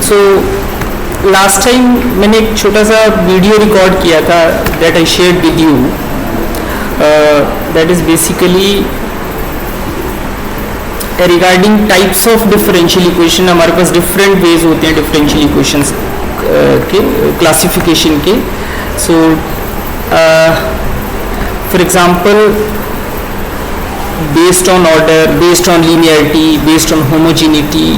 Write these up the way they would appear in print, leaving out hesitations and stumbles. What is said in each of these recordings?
So last time मैंने एक छोटा सा वीडियो रिकॉर्ड किया था that I shared with you, that is basically regarding types of differential equation. हमारे पास डिफरेंट वेज होते हैं डिफरेंशियल इक्वेशंस के क्लासिफिकेशन के. So for example based on order, based on linearity, based on homogeneity,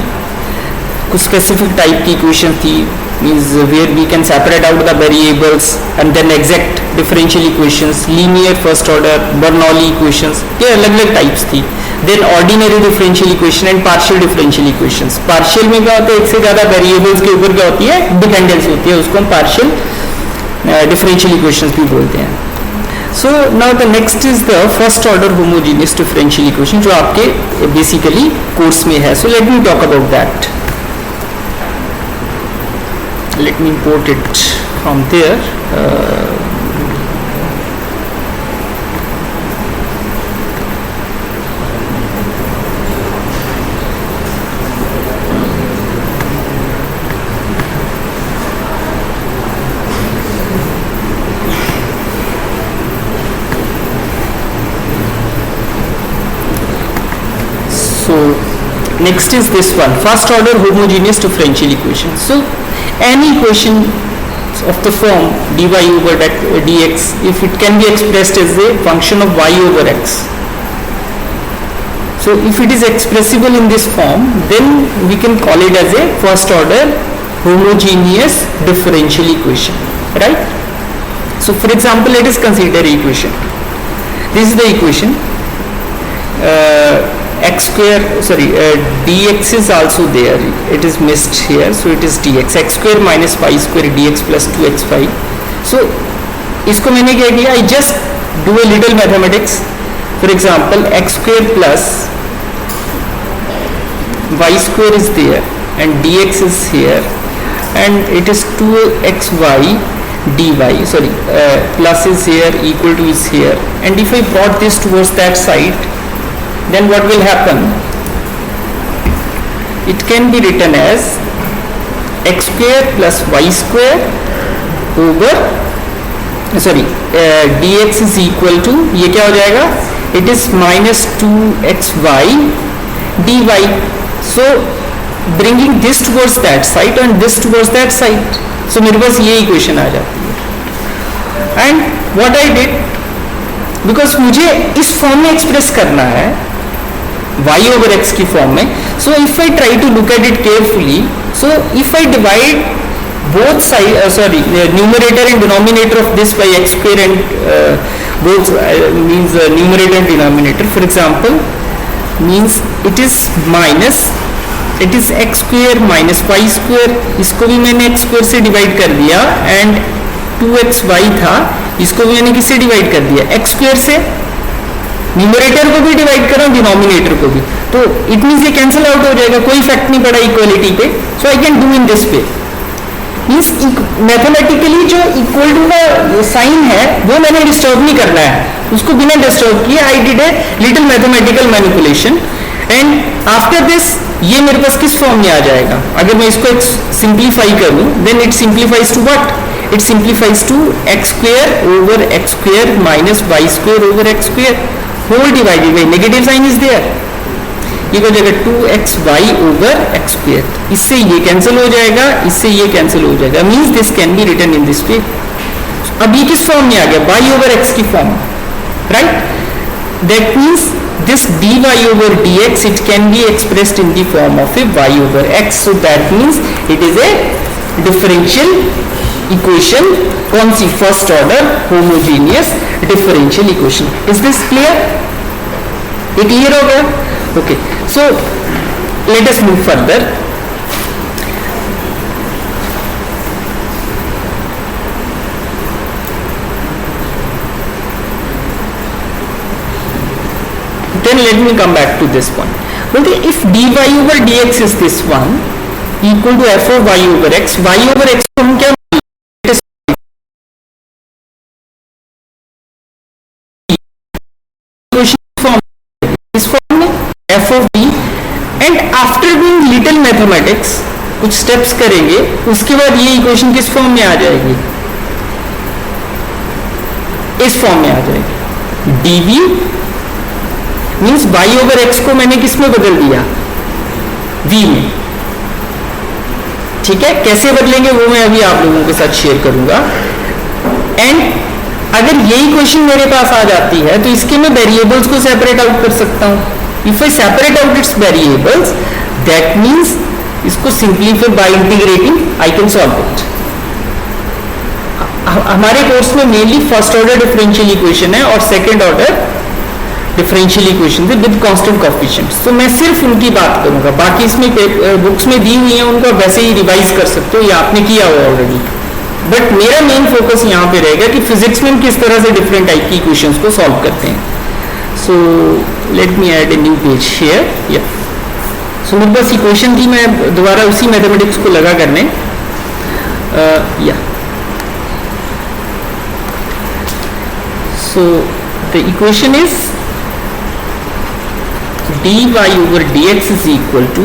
कुछ specific type की equation थी, means where we can separate out the variables, and then exact differential equations, linear first order, Bernoulli equations, ये अलग अलग types थी. then ordinary differential equation and partial differential equations. partial में क्या होता है, एक से ज़्यादा वेरिएबल्स के ऊपर क्या होती है, डिपेंडेंस होती है, उसको हम partial differential equations भी बोलते हैं. so now the next is the first order homogeneous differential equation, जो आपके basically कोर्स में है. so let me talk about that. let me import it from there. So next is this one, first order homogeneous differential equation. So any equation of the form dy over dx, if it can be expressed as a function of y over x, so if it is expressible in this form, then we can call it as a first order homogeneous differential equation, right? So for example, let us consider equation. This is the equation. X square, sorry, dx is also there, it is missed here, so it is dx, x square minus y square dx plus 2xy. so इसको मैंने क्या किया, I just do a little mathematics. for example, x square plus y square is there and dx is here and it is 2xy dy, sorry, plus is here, equal to is here, and if I brought this towards that side, then what will happen, it can be written as x square plus y square over, sorry, dx is equal to, ये क्या हो जाएगा, it is minus 2xy dy. so bringing this towards that side and this towards that side, so मेरे पास ये equation आ जाती है. and what I did, because मुझे इस फॉर्म में एक्सप्रेस करना है y over x की फॉर्म में, so if I try to look at it carefully, so if I divide both side, numerator and denominator of this by x square and both means numerator and denominator, for example, means it is minus, it is x square minus y square, इसको भी मैंने x square से divide कर दिया, and 2xy था, इसको भी मैंने किससे डिवाइड कर दिया, x square से. न्यूमरेटर को भी डिवाइड कर रहा हूँ, डिनोमिनेटर को भी, तो इट मीन्स ये कैंसिल आउट हो जाएगा, कोई इफेक्ट नहीं पड़ा इक्वलिटी पे. So I can do in this way, means mathematically जो इक्वल टू का साइन है वो मैंने डिस्टर्ब नहीं करना है, उसको बिना डिस्टर्ब किए I did a little mathematical manipulation, and after this ये मेरे पास किस फॉर्म में आ जाएगा. अगर मैं इसको सिंप्लीफाई करूँ, then it simplifies to what, it simplifies to x square over x square minus y square over x square whole divided by negative sign is there. ये हो जाएगा 2xy over x square, इससे ये cancel हो जाएगा, इससे ये cancel हो जाएगा, means this can be written in this way. अब ये किस फॉर्म में आ गया, y over x की form, right. That means this dy over dx it can be expressed in the form of a y over x, so that means it is a differential equation, कौन सी, first order homogeneous differential equation. Is this clear, ये clear हो गया. Okay, so let us move further. then let me come back to this one. Okay, if dy over dx is this one equal to f of y over x, y over x को हम क्या f of b, and after doing little mathematics कुछ steps करेंगे, उसके बाद ये equation किस form में आ जाएगी, इस फॉर्म में आ जाएगी। dv means y over x को मैंने किस में बदल दिया, v में। ठीक है, कैसे बदलेंगे वो मैं अभी आप लोगों के साथ शेयर करूंगा। एंड अगर यही क्वेश्चन मेरे पास आ जाती है तो इसके मैं वेरिएबल्स को सेपरेट आउट कर सकता हूं। If I separate out its variables that means इसको simplify by integrating I can solve it. हमारे कोर्स में mainly first order differential equation है और second order differential equation with constant coefficients, तो मैं सिर्फ उनकी बात करूंगा। बाकी इसमें बुक्स में दी हुई है उनको वैसे ही रिवाइज कर सकते हो, ये आपने किया हुआ ऑलरेडी। बट मेरा मेन फोकस यहाँ पे रहेगा कि फिजिक्स में हम किस तरह से डिफरेंट टाइप की इक्वेशंस को सॉल्व करते हैं। So let me add a new page here. या सो मेरे पास इक्वेशन थी, मैं दोबारा उसी मैथमेटिक्स को लगा करने। या so the equation is dy over dx is equal to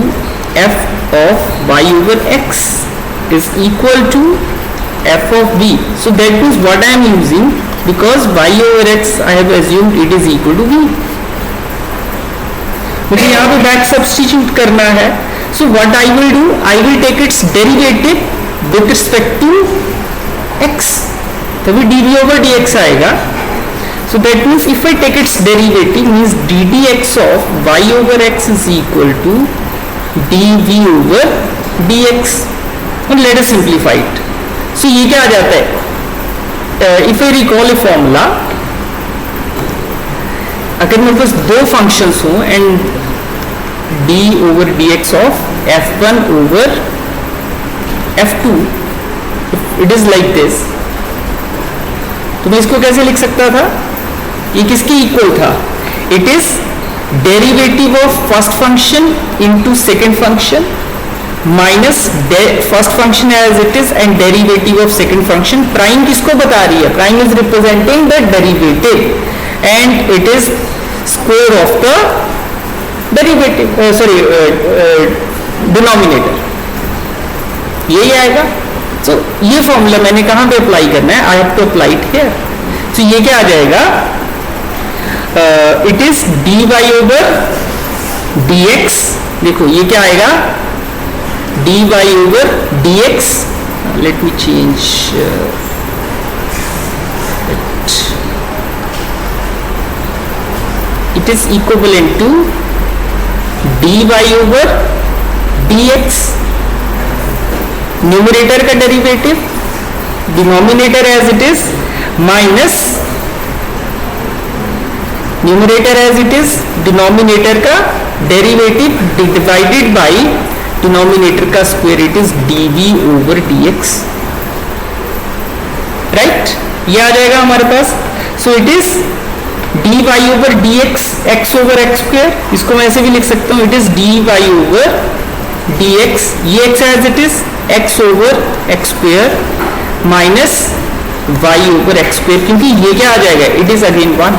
f of y over x is equal to f of v. So that means what I am using, because y over x I have assumed it is equal to v. मुझे यहाँ पे back substitute करना है। So what I will do, I will take its derivative with respect to x, तभी dv over dx आएगा। So that means if I take its derivative means ddx of y over x is equal to dv over dx. And let us simplify it. So ये क्या आ जाता है, if I recall a formula, अगर मेरे पास दो functions हों and d over dx of f1 over f2, it is like this, तो मैं इसको कैसे लिख सकता था, ये किसके इक्वल था, it is derivative of first function into second function minus first function as it is and derivative of second function. Prime किसको बता रही है, prime is representing the derivative and it is square of the derivative, sorry denominator, यही आएगा। तो ये formula मैंने कहां पे अप्लाई करना है, I have to apply it here. तो ये क्या आ जाएगा, it is dy over dx, देखो ये क्या आएगा, dy over dx, let me change it is equivalent to dy over dx, numerator का derivative, denominator as it is minus numerator as it is, डिनोमिनेटर का डेरिवेटिव डिवाइडेड बाय डिनोमिनेटर का square, it is dv over dx, right. ये आ जाएगा हमारे पास। So it is dy over dx x over x square, इसको मैं ऐसे भी लिख सकता हूं, it is dy over dx, ये x as it is x over x square minus y over x square, क्योंकि ये क्या आ जाएगा, it is again 1,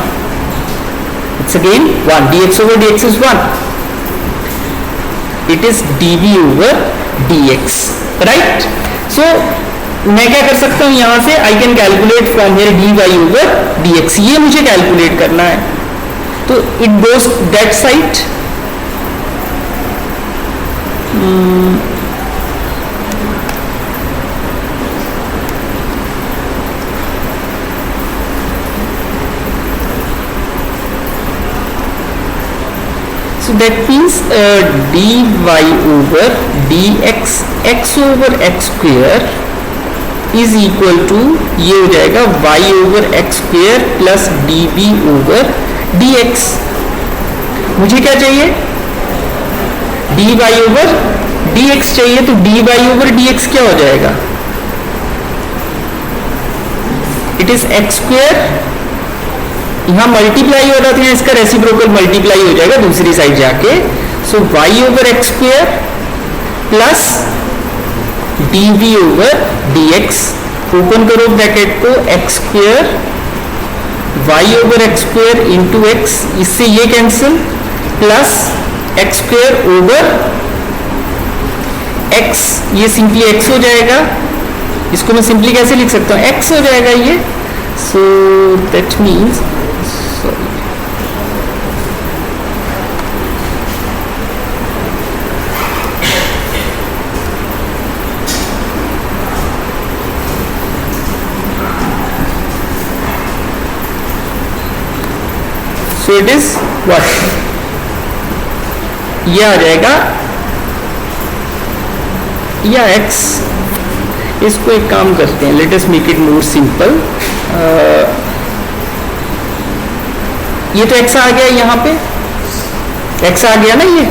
it's again 1, dx over dx is 1, it is dv over dx, right? So मैं क्या कर सकता हूं यहां से, I can calculate from here dy over dx, ये मुझे कैलकुलेट करना है, तो it goes that side, so that means dy over dx x over x square is equal to, ये हो जाएगा y over x square plus dv over dx। मुझे क्या चाहिए, dy over dx चाहिए, तो dy over dx क्या हो जाएगा, इट इज x square, यहां मल्टीप्लाई हो रहा था, इसका रेसिप्रोकल मल्टीप्लाई हो जाएगा दूसरी साइड जाके। सो y over x square plus dv over dx, open करो ब्रैकेट को, x square y over x square into x, इससे ये cancel, plus x square over x, ये सिंपली x हो जाएगा, इसको मैं सिंपली कैसे लिख सकता हूँ, x हो जाएगा ये. So that means, sorry, so it is what, ये आ जाएगा या x. इसको एक काम करते हैं, let us make it more simple. ये तो x आ गया, यहाँ पे x आ गया ना, ये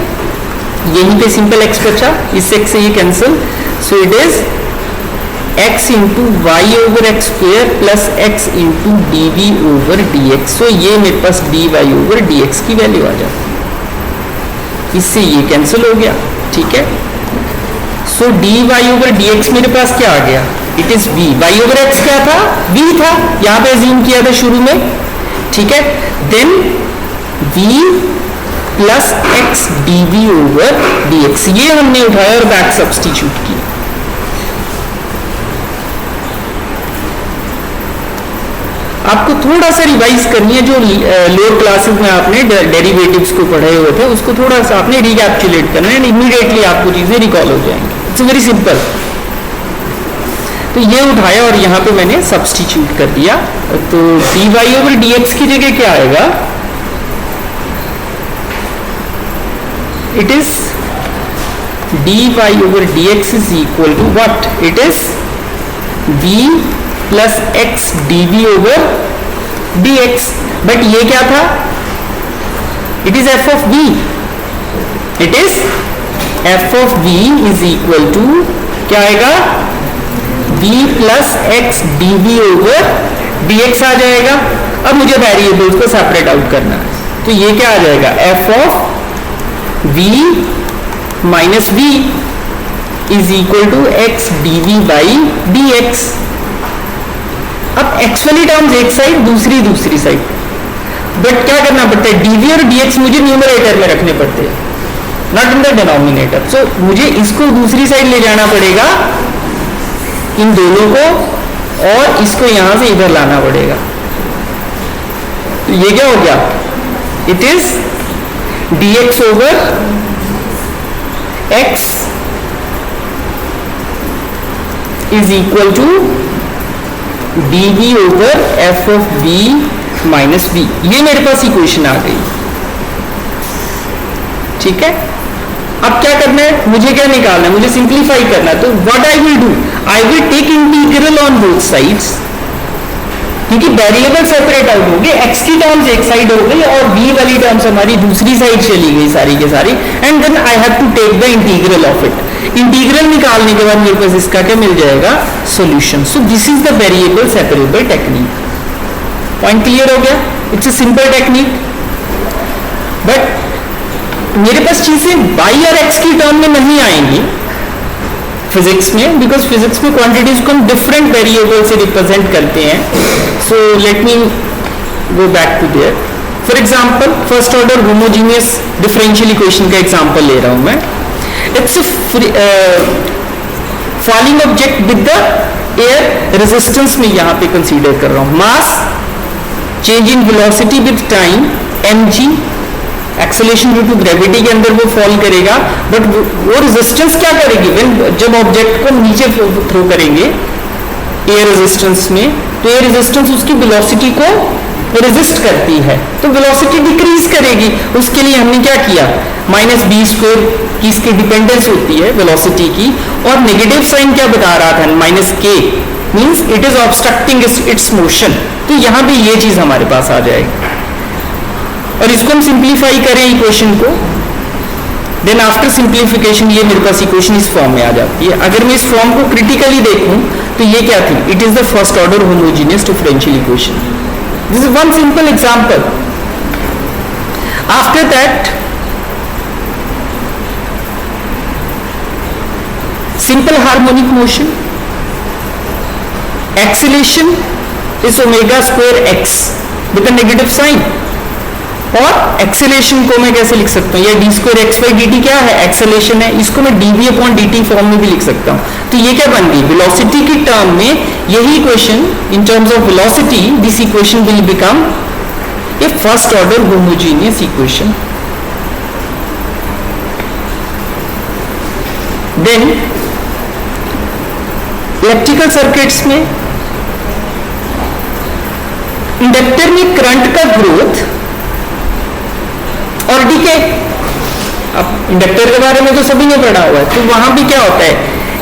यहीं पे सिंपल x बचा, इस x से ये cancel. So it is x into y over x square plus x into d v over d x. So ये मेरे पास d y over d x की वैल्यू आ जाती है, इससे ये कैंसिल हो गया. ठीक है. So d y over d x मेरे पास क्या आ गया, it is v. Y over x क्या था, v था, यहां पे अज्यूम किया था शुरू में. ठीक है. Then v plus x d v over d x, ये हमने उठाया और बैक सब्सटीट्यूट किया. आपको थोड़ा सा रिवाइज करनी है, जो लोअर क्लासेस में आपने डेरिवेटिव्स को पढ़े हुए थे उसको थोड़ा सा आपने रिकैप्चुलेट करना है, इमीडिएटली आपको चीजें रिकॉल हो जाएंगी. It's very simple. तो ये उठाया और यहाँ पे मैंने सब्सटीट्यूट कर दिया. तो d y over d x की जगह क्या आएगा, it is d y over d x is equal to what, it is v plus x d v over d x. But ये क्या था, it is f of v, it is f of v is equal to क्या आएगा, v plus x d v over d x आ जाएगा. अब मुझे variables को सेपरेट आउट करना है, तो ये क्या आ जाएगा, f of v minus v is equal to x d v by d x. अब एक्स वाली टर्म्स एक साइड, दूसरी साइड, बट क्या करना पड़ता है, डीवी और डीएक्स मुझे न्यूमरेटर में रखने पड़ते हैं, नॉट इन द डिनोमिनेटर. सो मुझे इसको दूसरी साइड ले जाना पड़ेगा, इन दोनों को, और इसको यहां से इधर लाना पड़ेगा. तो ये क्या हो गया, it is d x over x is equal to dv over f of v minus v. ये मेरे पास इक्वेशन आ गई. ठीक है. अब क्या करना है, मुझे क्या निकालना है, मुझे सिंप्लीफाई करना है. तो what I will do, I will take integral on both sides, क्योंकि वेरिएबल सेपरेट आउट हो गए, x की टर्म्स एक साइड हो गई और v वाली टर्म्स हमारी दूसरी साइड चली गई सारी के सारी. And then I have to take the integral of it. Integral निकालने के बाद मेरे पास इसका क्या मिल जाएगा, solution. So this is the variable separable technique. Point clear हो गया. It's a simple technique, but मेरे पास चीजें y और x की टर्म में नहीं आएंगी फिजिक्स में, बिकॉज फिजिक्स में क्वांटिटीज को हम डिफरेंट वेरिएबल से रिप्रेजेंट करते हैं. So let me go back to there. For example first order homogeneous differential equation का एग्जाम्पल ले रहा हूं मैं. It's falling object with the air resistance में यहां पे कंसीडर कर रहा हूं. Mass change in velocity with time mg, acceleration due to gravity के अंदर वो फॉल करेगा, बट वो रेजिस्टेंस क्या करेगी, जब ऑब्जेक्ट को नीचे थ्रो करेंगे एयर रेजिस्टेंस में, तो एयर रेजिस्टेंस उसकी वेलोसिटी को रेजिस्ट करती है, तो वेलोसिटी डिक्रीज करेगी. उसके लिए हमने क्या किया, माइनस बी स्क्वायर की इसकी डिपेंडेंस होती है वेलोसिटी की, और नेगेटिव साइन क्या बता रहा था, माइनस के, means it is obstructing it's motion. तो यहां भी ये चीज हमारे पास आ जाएगी, और इसको हम सिंप्लीफाई करें इक्वेशन को, देन आफ्टर सिंप्लीफिकेशन ये मेरे पास इक्वेशन इस फॉर्म में आ जाती है. अगर मैं इस फॉर्म को क्रिटिकली देखूं तो ये क्या थी, it is the first order homogeneous differential equation. This is one simple example. After that simple harmonic motion, acceleration is omega square x with a negative sign, और एक्सेलेरेशन को मैं कैसे लिख सकता हूँ, या d square x by d t क्या है, एक्सेलेरेशन है, इसको मैं d v upon d t form में भी लिख सकता हूँ। तो ये क्या बन गई, वेलोसिटी की टर्म में यही equation, in terms of velocity this equation will become a first order homogeneous equation. Then electrical circuits में इंडक्टर में करंट का ग्रोथ और डीके, अब इंडक्टर के बारे में तो सभी ने पढ़ा हुआ है, तो वहां भी क्या होता है,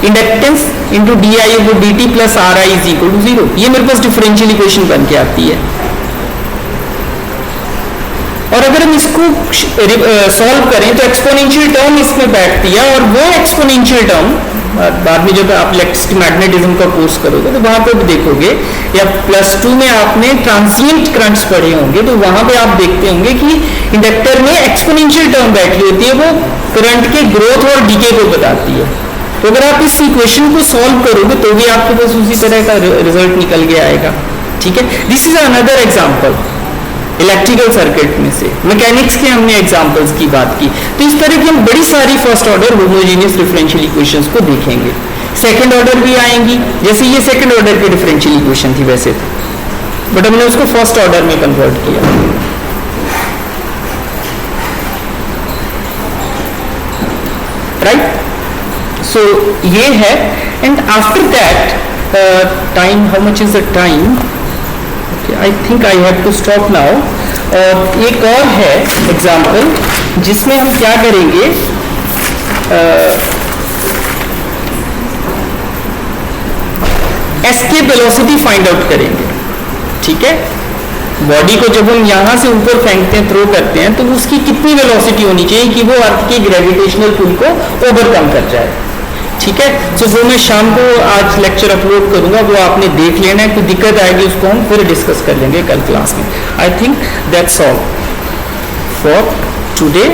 इंडक्टेंस इंटू डी आई वो d t plus R i is equal to 0। ये मेरे पास डिफरेंशियल इक्वेशन बन के आती है। और अगर हम इसको सॉल्व करें तो एक्सपोनेंशियल टर्म इसमें बैठती है, और वो एक्सपोनेंशियल टर्म बाद में जब आप इलेक्ट्रिसिटी मैग्नेटिज्म का कोर्स करोगे तो वहां पे भी देखोगे, या +2 में आपने ट्रांसिएंट करंट्स पढ़े होंगे, तो वहां पे आप देखते होंगे कि इंडक्टर में एक्सपोनेंशियल टर्म बैठी होती है, वो करंट के ग्रोथ और डीके को बताती है। तो अगर आप इस इक्वेशन को सॉल्व करोगे तो भी आपके पास उसी तरह का रिजल्ट निकल के आएगा। ठीक है, this is another example electrical circuit में से। मैकेनिक्स के हमने एग्जांपल्स की बात की, तो इस तरह की हम बड़ी सारी first order homogeneous differential equations को देखेंगे। सेकंड ऑर्डर भी आएंगी, जैसे ये सेकंड ऑर्डर की डिफरेंशियल इक्वेशन थी वैसे तो, बट हमने उसको फर्स्ट ऑर्डर में कन्वर्ट किया। राइट, सो ये है, and after that time, how much is the time, I think I have to stop now. और एक और है एग्जाम्पल जिसमें हम क्या करेंगे, एस्केप वेलोसिटी फाइंड आउट करेंगे। ठीक है, बॉडी को जब हम यहाँ से ऊपर फेंकते हैं, थ्रो करते हैं, तो उसकी कितनी वेलोसिटी होनी चाहिए कि वो अर्थ के ग्रेविटेशनल पुल को ओवरकम कर जाए। ठीक है, तो वो मैं शाम को आज लेक्चर अपलोड करूंगा, वो आपने देख लेना है, कोई दिक्कत आएगी उसको हम फिर डिस्कस कर लेंगे कल क्लास में। I think that's all for today.